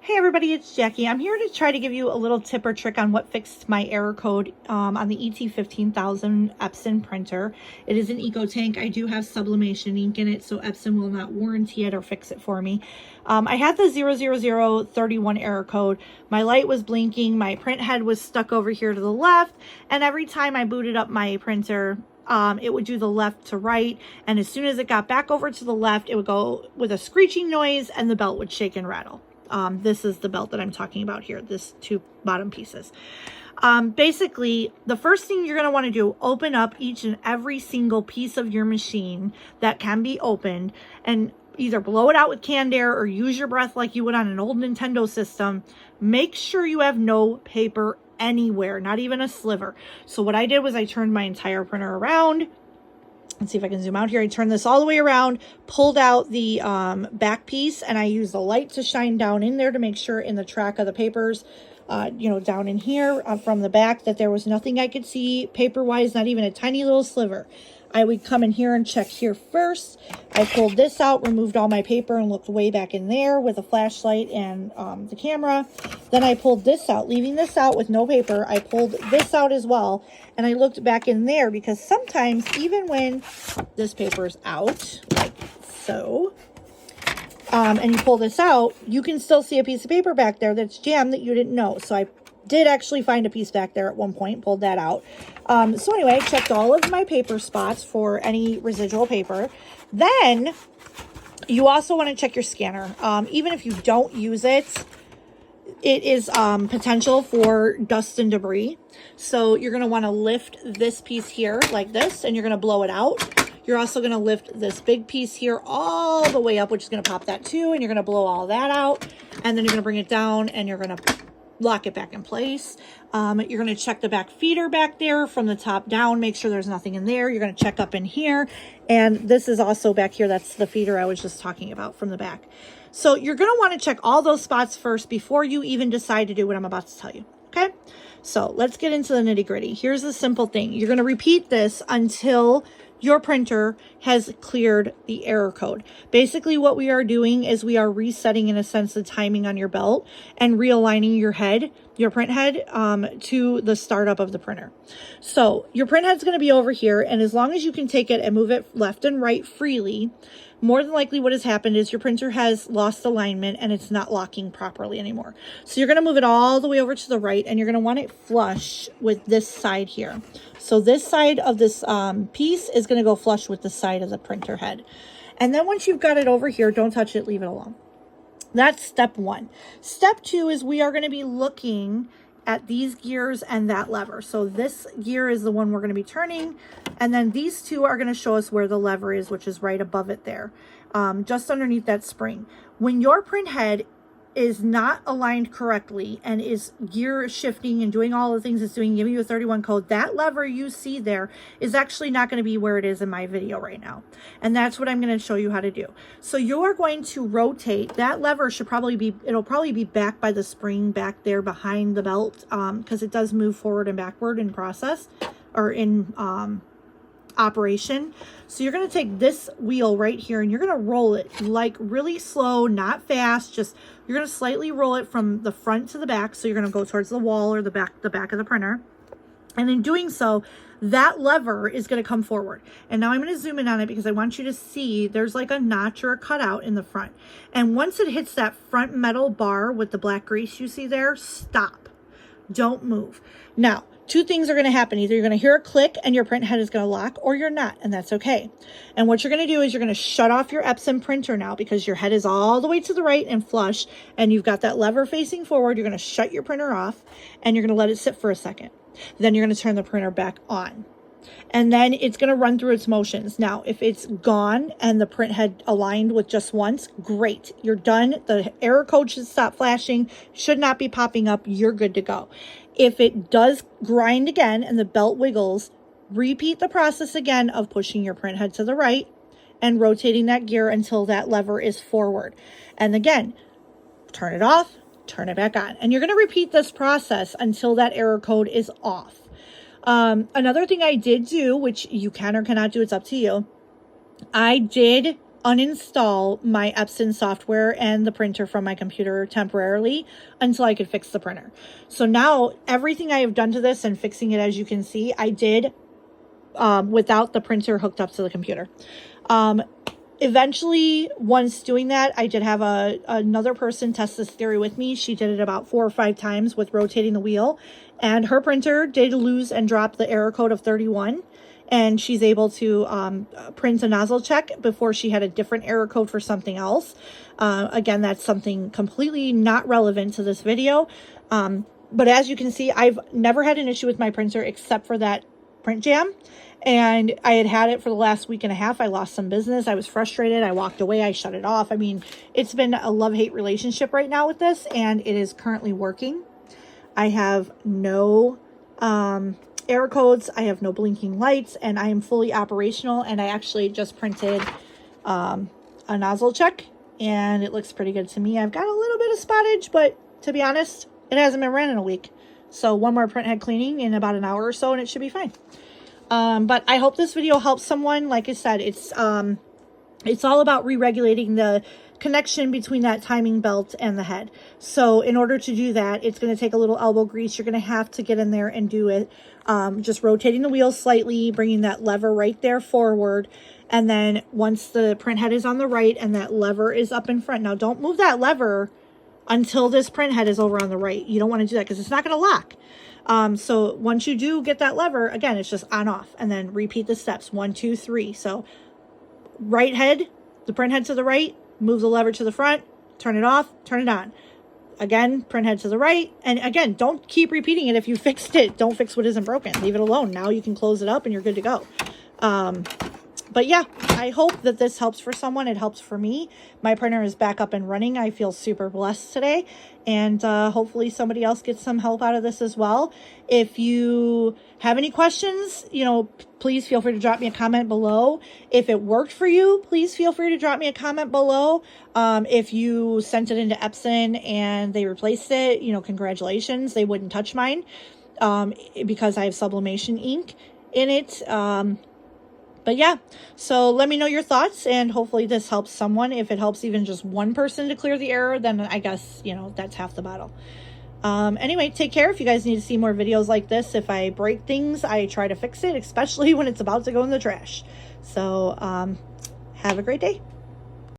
Hey everybody, it's Jackie. I'm here to try to give you a little tip or trick on what fixed my error code on the ET15000 Epson printer. It is an eco tank. I do have sublimation ink in it, so Epson will not warranty it or fix it for me. I had the 00031 error code. My light was blinking, my print head was stuck over here to the left, and every time I booted up my printer, it would do the left to right, and as soon as it got back over to the left, it would go with a screeching noise and the belt would shake and rattle. This is the belt that I'm talking about here, this two bottom pieces. Basically, the first thing you're going to want to do, open up each and every single piece of your machine that can be opened and either blow it out with canned air or use your breath like you would on an old Nintendo system. Make sure you have no paper anywhere, not even a sliver. So what I did was I turned my entire printer around. Let's see if I can zoom out here. I turned this all the way around, pulled out the back piece, and I used the light to shine down in there to make sure in the track of the papers, down in here from the back, that there was nothing I could see paper-wise, not even a tiny little sliver. I would come in here and check here first. I pulled this out, removed all my paper, and looked way back in there with a flashlight and the camera. Then I pulled this out, leaving this out with no paper. I pulled this out as well, and I looked back in there because sometimes even when this paper is out, like so, and you pull this out, you can still see a piece of paper back there that's jammed that you didn't know. So I did actually find a piece back there at one point, pulled that out. So anyway, I checked all of my paper spots for any residual paper. Then you also want to check your scanner. Even if you don't use it, it is potential for dust and debris. So you're going to want to lift this piece here like this, and you're going to blow it out. You're also going to lift this big piece here all the way up, which is going to pop that too, and you're going to blow all that out. And then you're going to bring it down, and you're going to lock it back in place. You're going to check the back feeder back there from the top down, make sure there's nothing in there. You're going to check up in here, and this is also back here. That's the feeder I was just talking about from the back. So you're going to want to check all those spots first before you even decide to do what I'm about to tell you. Okay, so let's get into the nitty gritty. Here's the simple thing. You're going to repeat this until your printer has cleared the error code. Basically, what we are doing is we are resetting, in a sense, the timing on your belt and realigning your head, your print head, to the startup of the printer. So your print head's going to be over here, and as long as you can take it and move it left and right freely, more than likely what has happened is your printer has lost alignment and it's not locking properly anymore. So you're going to move it all the way over to the right, and you're going to want it flush with this side here. So this side of this piece is going to go flush with the side of the printer head. And then once you've got it over here, don't touch it, leave it alone. That's step one. Step two is we are going to be looking at these gears and that lever. So this gear is the one we're going to be turning, and then these two are going to show us where the lever is, which is right above it there, just underneath that spring. When your print head is not aligned correctly and is gear shifting and doing all the things it's doing, giving you a 31 code, that lever you see there is actually not going to be where it is in my video right now. And that's what I'm going to show you how to do. So you're going to rotate. That lever should probably be, it'll probably be back by the spring back there behind the belt, because it does move forward and backward in process or in operation. So you're going to take this wheel right here and you're going to roll it like really slow, not fast. Just you're going to slightly roll it from the front to the back. So you're going to go towards the wall or the back of the printer. And in doing so, that lever is going to come forward. And now I'm going to zoom in on it because I want you to see there's like a notch or a cutout in the front. And once it hits that front metal bar with the black grease you see there, stop. Don't move. Now, two things are going to happen. Either you're going to hear a click and your print head is going to lock, or you're not, and that's okay. And what you're going to do is you're going to shut off your Epson printer now, because your head is all the way to the right and flush, and you've got that lever facing forward. You're going to shut your printer off, and you're going to let it sit for a second. Then you're going to turn the printer back on. And then it's going to run through its motions. Now, if it's gone and the print head aligned with just once, great. You're done. The error code should stop flashing, should not be popping up. You're good to go. If it does grind again and the belt wiggles, repeat the process again of pushing your print head to the right and rotating that gear until that lever is forward. And again, turn it off, turn it back on. And you're going to repeat this process until that error code is off. Another thing I did do, which you can or cannot do, it's up to you. I did uninstall my Epson software and the printer from my computer temporarily until I could fix the printer. So now everything I have done to this and fixing it, as you can see, I did without the printer hooked up to the computer. Eventually, once doing that, I did have another person test this theory with me. She did it about 4 or 5 times with rotating the wheel, and her printer did lose and drop the error code of 31. And she's able to print a nozzle check before she had a different error code for something else. Again, that's something completely not relevant to this video. But as you can see, I've never had an issue with my printer except for that print jam. And I had it for the last week and a half. I lost some business. I was frustrated. I walked away. I shut it off. I mean, it's been a love-hate relationship right now with this, and it is currently working. I have no error codes. I have no blinking lights, and I am fully operational. And I actually just printed a nozzle check, and it looks pretty good to me. I've got a little bit of spottage, but to be honest, it hasn't been ran in a week. So one more printhead cleaning in about an hour or so, and it should be fine. But I hope this video helps someone. Like I said, it's all about re-regulating the connection between that timing belt and the head. So in order to do that, it's going to take a little elbow grease. You're going to have to get in there and do it. Just rotating the wheel slightly, bringing that lever right there forward. And then once the print head is on the right and that lever is up in front. Now don't move that lever until this print head is over on the right. You don't want to do that because it's not going to lock. So once you do get that lever, again, it's just on off, and then repeat the steps 1, 2, 3. So right head, the print head to the right, move the lever to the front, turn it off, turn it on. Again, print head to the right. And again, don't keep repeating it. If you fixed it, don't fix what isn't broken. Leave it alone. Now you can close it up and you're good to go. But yeah, I hope that this helps for someone. It helps for me. My printer is back up and running. I feel super blessed today. And hopefully somebody else gets some help out of this as well. If you have any questions, please feel free to drop me a comment below. If it worked for you, please feel free to drop me a comment below. If you sent it into Epson and they replaced it, congratulations. They wouldn't touch mine because I have sublimation ink in it. But yeah, so let me know your thoughts, and hopefully this helps someone. If it helps even just one person to clear the error, then I guess, that's half the battle. Anyway, take care. If you guys need to see more videos like this, if I break things, I try to fix it, especially when it's about to go in the trash. So have a great day.